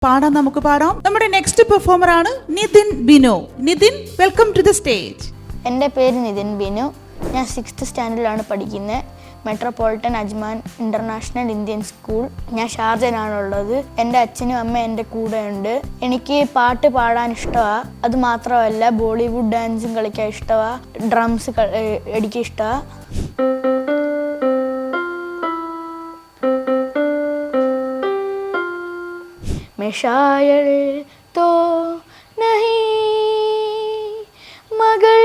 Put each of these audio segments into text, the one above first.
പാടാം, നമുക്ക് പാടാം. നമ്മുടെ നെക്സ്റ്റ് പെർഫോമർ ആണ് Nithin Binu. Nithin, welcome to the stage. എൻ്റെ പേര് നിതിൻ ബിനു. ഞാൻ 6th സ്റ്റാൻഡേർഡിലാണ് പഠിക്കുന്നത്. Metropolitan Ajman International Indian School. ഞാൻ ഷാർജയിലാണുള്ളത്. എൻ്റെ അച്ഛനും അമ്മയും എൻ്റെ കൂടെ ഉണ്ട്. എനിക്ക് പാട്ട് പാടാൻ ഇഷ്ടമാണ്. അത് മാത്രമല്ല ബോളിവുഡ് ഡാൻസും കളിക്കാൻ ഇഷ്ടമാണ്. ഡ്രംസ് എനിക്ക് ഇഷ്ടമാണ്. मैं शायर तो नहीं मगर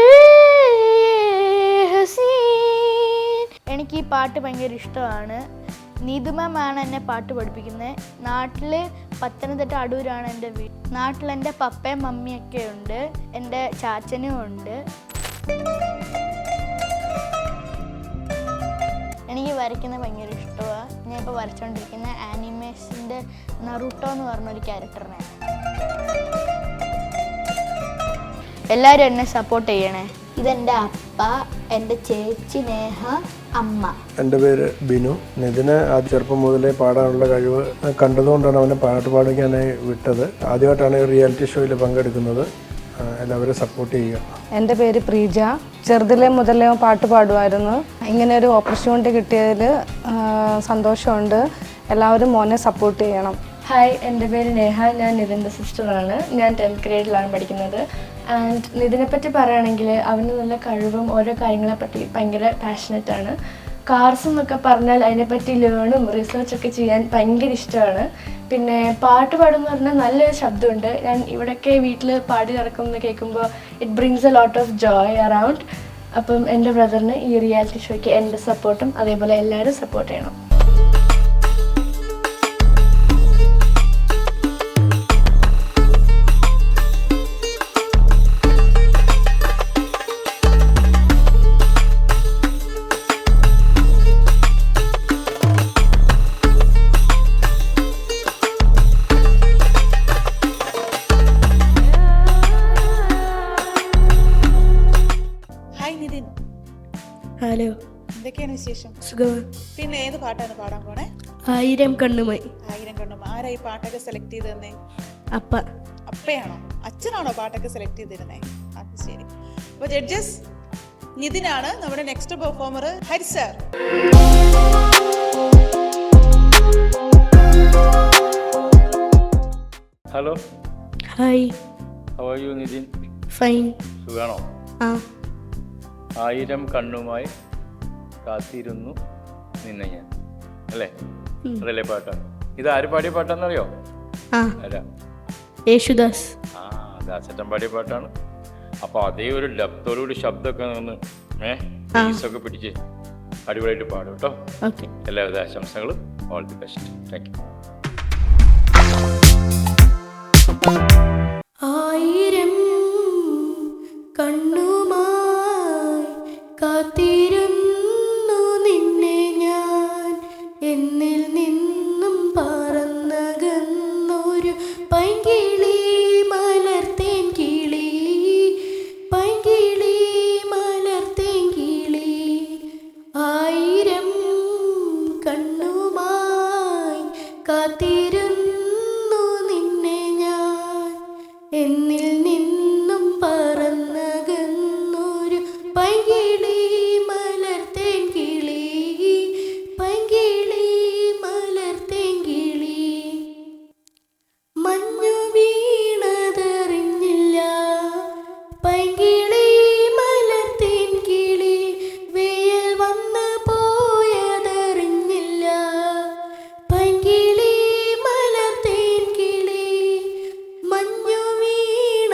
हसीन. എനിക്ക് ഈ പാട്ട് ഭയങ്കര ഇഷ്ടമാണ്. നീതു മാമാണ് എന്നെ പാട്ട് പഠിപ്പിക്കുന്നത്. നാട്ടിൽ പത്തനംതിട്ട അടൂരാണ് എൻ്റെ വീട്. നാട്ടിൽ എൻ്റെ പപ്പയും മമ്മിയൊക്കെ ഉണ്ട്. എൻ്റെ ചാച്ചനും ഉണ്ട്. എനിക്ക് വരയ്ക്കുന്നത് ഭയങ്കര ഇഷ്ടമാണ്. ഞാൻ ഇപ്പോൾ വരച്ചുകൊണ്ടിരിക്കുന്ന ആനിമേഷൻ്റെ നറൂട്ടോ എന്ന് പറഞ്ഞൊരു ക്യാരക്ടറിനെ. എല്ലാവരും എന്നെ സപ്പോർട്ട് ചെയ്യണേ. ഇതെൻ്റെ അപ്പ, എൻ്റെ ചേച്ചി നേഹ, അമ്മ. എൻ്റെ പേര് ബിനു. നിതിന് ചെറുപ്പം മുതലേ പാടാനുള്ള കഴിവ് കണ്ടതുകൊണ്ടാണ് അവനെ പാട്ട് പാടിക്കാനായി വിട്ടത്. ആദ്യമായിട്ടാണ് റിയാലിറ്റി ഷോയിൽ പങ്കെടുക്കുന്നത്. എല്ലാവരും സപ്പോർട്ട് ചെയ്യുക. എൻ്റെ പേര് പ്രീജ. ചെറുതിലെ മുതലേ പാട്ട് പാടുമായിരുന്നു. ഇങ്ങനെ ഒരു ഓപ്പർച്യൂണിറ്റി കിട്ടിയതിൽ സന്തോഷമുണ്ട്. എല്ലാവരും മോനെ സപ്പോർട്ട് ചെയ്യണം. ഹായ്, എൻ്റെ പേര് നേഹ. ഞാൻ നിതിൻ്റെ സിസ്റ്ററാണ്. ഞാൻ 10th ഗ്രേഡിലാണ് പഠിക്കുന്നത്. ആൻഡ് നിതിനെ പറ്റി പറയുകയാണെങ്കിൽ അവന് നല്ല കഴിവും ഓരോ കാര്യങ്ങളെപ്പറ്റി ഭയങ്കര പാഷനറ്റാണ്. കാർസ് എന്നൊക്കെ പറഞ്ഞാൽ അതിനെപ്പറ്റി ലേണും റിസർച്ചൊക്കെ ചെയ്യാൻ ഭയങ്കര ഇഷ്ടമാണ്. പിന്നെ പാട്ട് പാടുമെന്ന് പറഞ്ഞാൽ നല്ലൊരു ശബ്ദമുണ്ട്. ഞാൻ ഇവിടെയൊക്കെ വീട്ടിൽ പാടി നടക്കുമെന്ന് കേൾക്കുമ്പോൾ it brings a lot of Joy around. അപ്പം എൻ്റെ ബ്രദറിന് ഈ റിയാലിറ്റി ഷോയ്ക്ക് എൻ്റെ സപ്പോർട്ടും അതേപോലെ എല്ലാവരും സപ്പോർട്ട് ചെയ്യണം. ഹലോ, എന്തൊക്കെയാണ് വിശേഷം? സുഖമാണ്. പിന്നെ ഏത് പാട്ടാണ് പാടാൻ പോണേ? 1000 കണ്ണുമായി. 1000 കണ്ണുമായി. ആരാ ഈ പാട്ടൊക്കെ സെലക്ട് ചെയ്ത് തന്നെ? അപ്പ. അപ്പയാണോ? അച്ഛനാണോ പാട്ടൊക്കെ സെലക്ട് ചെയ്തിരുന്നേ? അത് ശരി. അപ്പോൾ ജഡ്ജസ്, നിതിനാണ് നമ്മുടെ next performer. Hari sir. Hello. Hi. How are you Nithin? Fine. സുഖാണോ? ആ. 1000 കണ്ണുമായി കാത്തിരുന്നു നിന്നെ ഞാൻ, അല്ലേ? അതല്ലേ പാട്ടാണ് ഇത്? ആര് പാടിയ പാട്ടാന്നറിയോ? ആരാ? യേശുദാസ്. ദാസേട്ടൻ പാടിയ പാട്ടാണ്. അപ്പോൾ അതേ ഒരു ഡെപ്തോടുകൂടി ശബ്ദമൊക്കെ നിന്ന് പീസൊക്കെ പിടിച്ച് അടിപൊളിയായിട്ട് പാടും കേട്ടോ. ഓക്കെ. എല്ലാവിധ ആശംസകളും. All the best. Thank you. 1000 കണ്ണുമായി കാത്തിരുന്നു നിന്നെ ഞാൻ, എന്നിൽ നിന്നും പറന്നകന്നൊരു പൈങ്കിളി മലർത്തേൻ കിളി, പൈങ്കിളി മലർത്തേൻ കിളി. 1000 കണ്ണുമായി കാത്തിരുന്നു നിന്നെ ഞാൻ, എന്നിൽ നിന്നും പറന്നകന്നൊരു പൈങ്കിളി മലർത്തേൻ കിളി, പൈങ്കിളി മലർത്തേൻ കിളി. മഞ്ഞു വീണതറിഞ്ഞില്ല പൈങ്കിളി മലർത്തേൻ കിളി, വെയിൽ വന്ന് പോയതറിഞ്ഞില്ല പൈങ്കിളി മലർത്തേൻ കിളി. മഞ്ഞു വീണ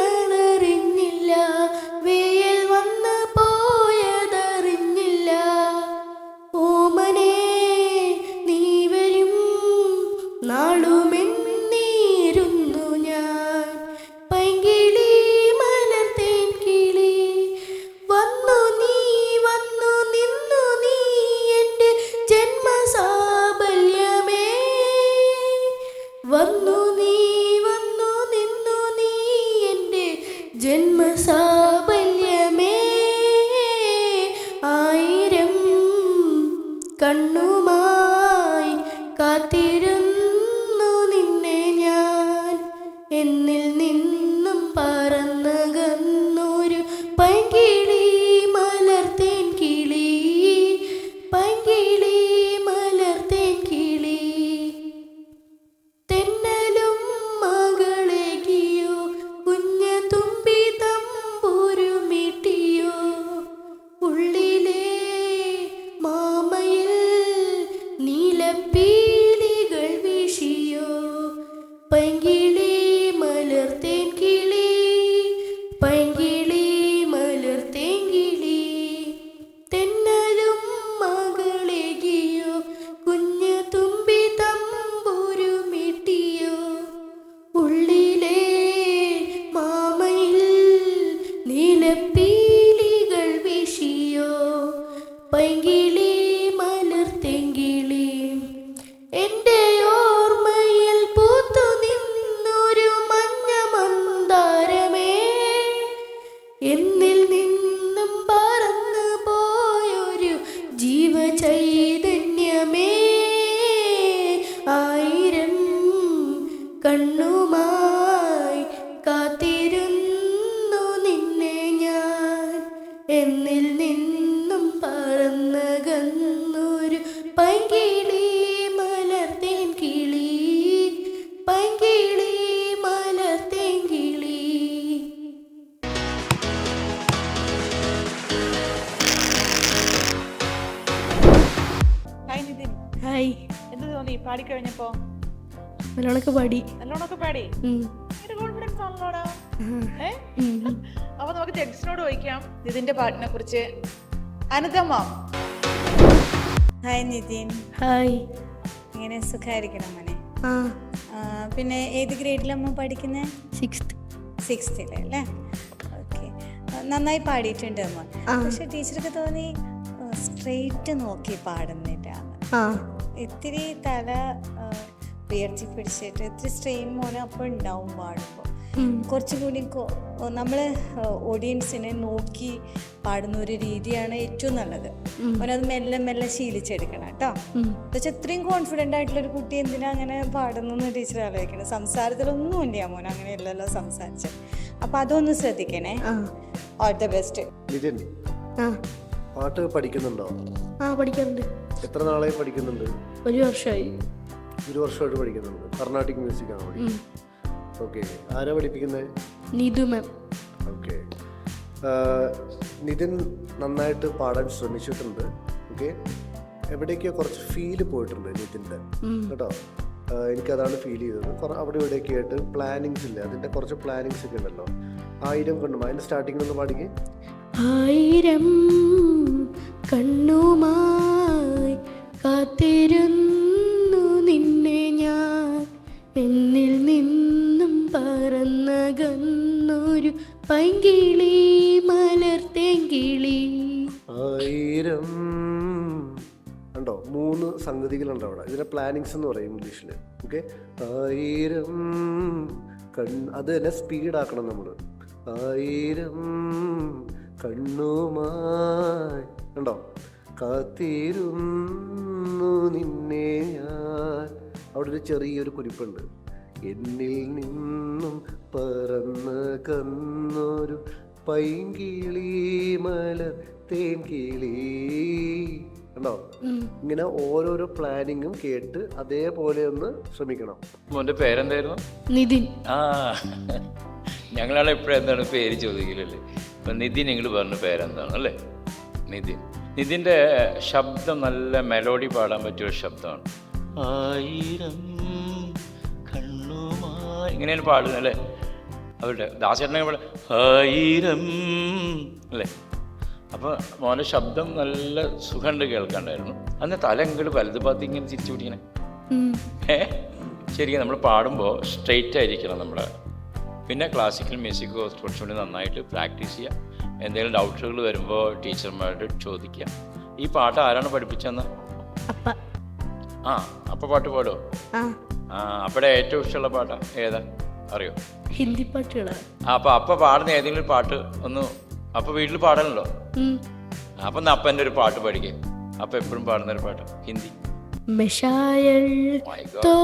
എന്നിൽ നിന്നും പറന്നകന്നൊരു പൈങ്കിളി മലർത്തേൻ കിളി, പൈങ്കിളി മലർത്തേൻ കിളി. തെന്നലും മകളേകിയോ കുഞ്ഞ തുമ്പി തമ്പുരുമിട്ടിയോ, ഉള്ളിലെ മാമയിൽ നീലപ്പീലികൾ വീശിയോ, പൈങ്കിളി മലർത്തേൻ കിളി, പൈങ്കിളി മലർത്തേൻ കിളി. തെന്നലും മകളേകിയോ കുഞ്ഞ തുമ്പി തമ്പുരുമിട്ടിയോ, ഉള്ളിലെ മാമയിൽ നീലപ്പീലികൾ വീശിയോ, പൈങ്കിളി മലർത്തേൻ കിളി. എൻ്റെ ഓർമ്മയിൽ പൂത്തു നിന്നൊരു മഞ്ഞ മന്ദാരമേ, എന്നിൽ നിന്നും പറന്നു പോയൊരു ജീവചൈതന്യമേ, ആയിരം കണ്ണുമായി കാത്തിരുന്നു നിന്നെ ഞാൻ, എന്നിൽ നിന്നും പറന്നകന്നൊരു പൈങ്കിളി മലർത്തേൻ കിളി, പൈങ്കിളി മലർത്തേൻ കിളി. ഹായ് നിതിൻ, ഹായ്, എന്ത് തോന്നി പാടിക്കഴിഞ്ഞപ്പോ? നല്ലോണൊക്കെ പാടി. നല്ലോണമൊക്കെ പാടി. കോൺഫിഡൻസ് ആണല്ലോടാ. അപ്പൊ നമുക്ക് ജഡ്ജിനോട് ചോദിക്കാം നിതിന്റെ പാട്ടിനെ കുറിച്ച്. അനുതമ്മ. Hi Nithin, hi. ഇങ്ങനെ സുഖമായിരിക്കണം മോനെ. ആ, പിന്നെ ഏത് ഗ്രേഡിലമ്മ പഠിക്കുന്നത്? 6th. 6th അല്ലേ? ഓക്കെ, നന്നായി പാടിയിട്ടുണ്ട് അമ്മ. പക്ഷെ ടീച്ചർക്ക് തോന്നി സ്ട്രെയിറ്റ് നോക്കി പാടുന്നില്ല. ഇത്തിരി തല ഉയർത്തി പിടിച്ചിട്ട് ഇത്തിരി സ്ട്രെയിൻ മോനെ അപ്പോൾ ഉണ്ടാവും പാടുമ്പോൾ. കുറച്ചുകൂടി നമ്മൾ ഓഡിയൻസിനെ നോക്കി പാടുന്ന ഒരു രീതിയാണ് ഏറ്റവും നല്ലത്. മോനത് മെല്ലെ മെല്ലെ ശീലിച്ചെടുക്കണം കേട്ടോ. എന്നുവെച്ചാൽ ഇത്രയും കോൺഫിഡൻ്റ് ആയിട്ടുള്ളൊരു കുട്ടി എന്തിനാ അങ്ങനെ പാടുന്നു ടീച്ചർ ആലോചിക്കണം. സംസാരത്തിലൊന്നും ഇല്ല മോൻ അങ്ങനെയല്ലല്ലോ സംസാരിച്ചത്. അപ്പം അതൊന്ന് ശ്രദ്ധിക്കണേ. All the best. നിതിൻ, പാട്ട് പഠിക്കുന്നുണ്ടോ? ആ, പഠിക്കാറുണ്ട്. എത്ര നാളായി പഠിക്കുന്നുണ്ട്? 1 വർഷമായി. 1 വർഷമായിട്ട് പഠിക്കുന്നുണ്ട്. കർണാട്ടിക് മ്യൂസിക് ആണോ പഠിക്കുന്നത്? ഓക്കെ. ആരാ പഠിപ്പിക്കുന്നത്? നീതു മാം. ഓക്കെ. നിതിൻ നന്നായിട്ട് പാടാൻ ശ്രമിച്ചിട്ടുണ്ട്. ഓക്കെ. എവിടേക്കോ കുറച്ച് ഫീല് പോയിട്ടുണ്ട് നിതിൻ്റെ കേട്ടോ. എനിക്കതാണ് ഫീൽ ചെയ്തത്. അവിടെ ഇവിടെയൊക്കെ ആയിട്ട് പ്ലാനിങ്സ് ഇല്ല. അതിൻ്റെ കുറച്ച് പ്ലാനിങ്സ് ഒക്കെ ഉണ്ടല്ലോ. 1000 കണ്ണും അതിൻ്റെ സ്റ്റാർട്ടിങ്ങിൽ ഒന്ന് പാടിക്കേ. 1000 കണ്ണുമായി കാത്തിരുന്നു നിന്നെ ഞാൻ, എന്നിൽ നിന്നും പറന്നകന്നൊരു പൈങ്കിളി മലർത്തേൻ കിളി. 1000 ഉണ്ടോ? 3 സംഗതികളുണ്ട് അവിടെ. ഇതിനെ പ്ലാനിങ്സ് എന്ന് പറയും ഇംഗ്ലീഷിൽ. ഓക്കെ. 1000 അത് തന്നെ സ്പീഡാക്കണം നമ്മൾ. 1000 കണ്ണുമായി ഉണ്ടോ കാത്തിരുന്നു നിന്നെ ഞാൻ. അവിടെ ഒരു ചെറിയൊരു കുരിപ്പുണ്ട്. എന്നിൽ നിന്നും പറന്നകന്നൊരു പൈങ്കിളി മലർത്തേൻ കിളി ഉണ്ടോ? ഇങ്ങനെ ഓരോരോ പ്ലാനിങ്ങും കേട്ട് അതേപോലെ ഒന്ന് ശ്രമിക്കണം. മോന്റെ പേരെന്തായിരുന്നു? നിതിൻ. ആ, ഞങ്ങളാണ് എപ്പോഴെന്താണ് പേര് ചോദിക്കലല്ലേ. അപ്പം നിതിൻ നിങ്ങൾ പറഞ്ഞ പേരെന്താണ് അല്ലേ? നിതിൻ. നിതിൻ്റെ ശബ്ദം നല്ല മെലോഡി പാടാൻ പറ്റിയൊരു ശബ്ദമാണ്. 1000 കണ്ണുമായി ഇങ്ങനെയാണ് പാടുന്നത് അല്ലേ? അവരുടെ ദാസേട്ടനെ 1000 അല്ലേ? അപ്പോൾ മോൻ്റെ ശബ്ദം നല്ല സുഖമുണ്ട് കേൾക്കാണ്ടായിരുന്നു. അന്ന് തല ഇങ്ങോട്ട് വലത് ഭാഗത്ത് ഇങ്ങനെ തിരിച്ചു പിടിക്കണേ. ശരിക്കും നമ്മൾ പാടുമ്പോൾ സ്ട്രെയിറ്റ് ആയിരിക്കണം നമ്മുടെ. പിന്നെ ക്ലാസിക്കൽ മ്യൂസിക് കുറച്ചുകൂടി നന്നായിട്ട് പ്രാക്ടീസ് ചെയ്യുക. എന്തെങ്കിലും ഡൗട്ടുകൾ വരുമ്പോൾ ടീച്ചർമാരോട് ചോദിക്കുക. ഈ പാട്ട് ആരാണ് പഠിപ്പിച്ചതെന്ന്? ആ, അപ്പ പാട്ട് പാടുമോ? ആ, അപ്പടെ ഏറ്റവും ഇഷ്ടമുള്ള പാട്ടാ ഏതാ അറിയോ? ഹിന്ദി പാട്ടുകളാണ്. അപ്പ പാടുന്ന ഏതെങ്കിലും പാട്ട് ഒന്ന് അപ്പൊ വീട്ടിൽ പാടണല്ലോ. അപ്പൊ അപ്പൻ്റെ ഒരു പാട്ട് പഠിക്കേ. അപ്പൊ എപ്പോഴും പാടുന്ന ഒരു പാട്ട് ഹിന്ദി. മെഷായൽ തോ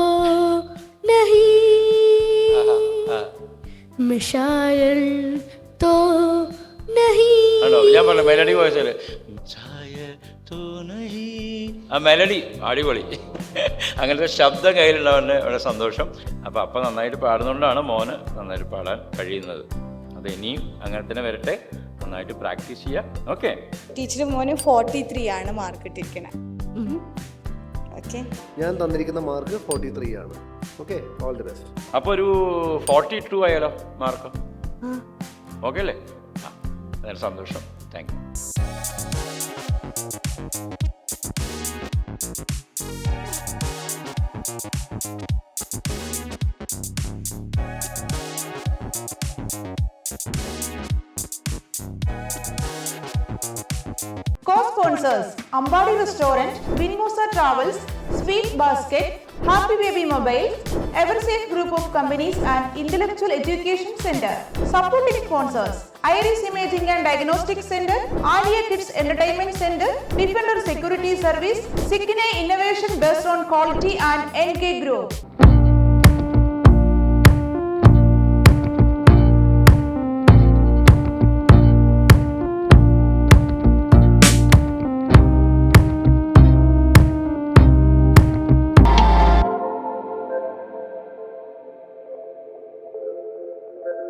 നഹീ മിഷായൽ തോ നഹീ. ആണോ ഞാൻ പറഞ്ഞു മെലഡി വോയിസിൽ ആ മെലഡി അടിപൊളി. അങ്ങനത്തെ ശബ്ദം കയ്യിലുള്ളവരുടെ വളരെ സന്തോഷം. അപ്പം നന്നായിട്ട് പാടുന്നതുകൊണ്ടാണ് മോന് നന്നായിട്ട് പാടാൻ കഴിയുന്നത്. അത് ഇനിയും അങ്ങനെ തന്നെ വരട്ടെ, നന്നായിട്ട് പ്രാക്ടീസ് ചെയ്യാം. ഓക്കെ. ടീച്ചർ മോന് 43 ആണ് മാർക്ക് ഇട്ടിരിക്കണേ. ഓക്കെ, ഞാൻ തന്നിരിക്കുന്ന മാർക്ക് 43 ആണ്. Okay, all the best. അപ്പോൾ ഒരു 42 ആയാലോ മാർക്ക്? ഓക്കെ അല്ലേ? ആ, അതിന് സന്തോഷം. Thank you. Co-sponsors Ambadi Restaurant, Binmusa Travels, Sweet Basket, Happy Baby Mobiles, Eversafe Group of Companies and Intellectual Education Center. Supporting sponsors Iris Imaging and Diagnostic Center, Alia Kids Entertainment Center, Defender Security Service, Sikine Innovation based on quality and NK Group.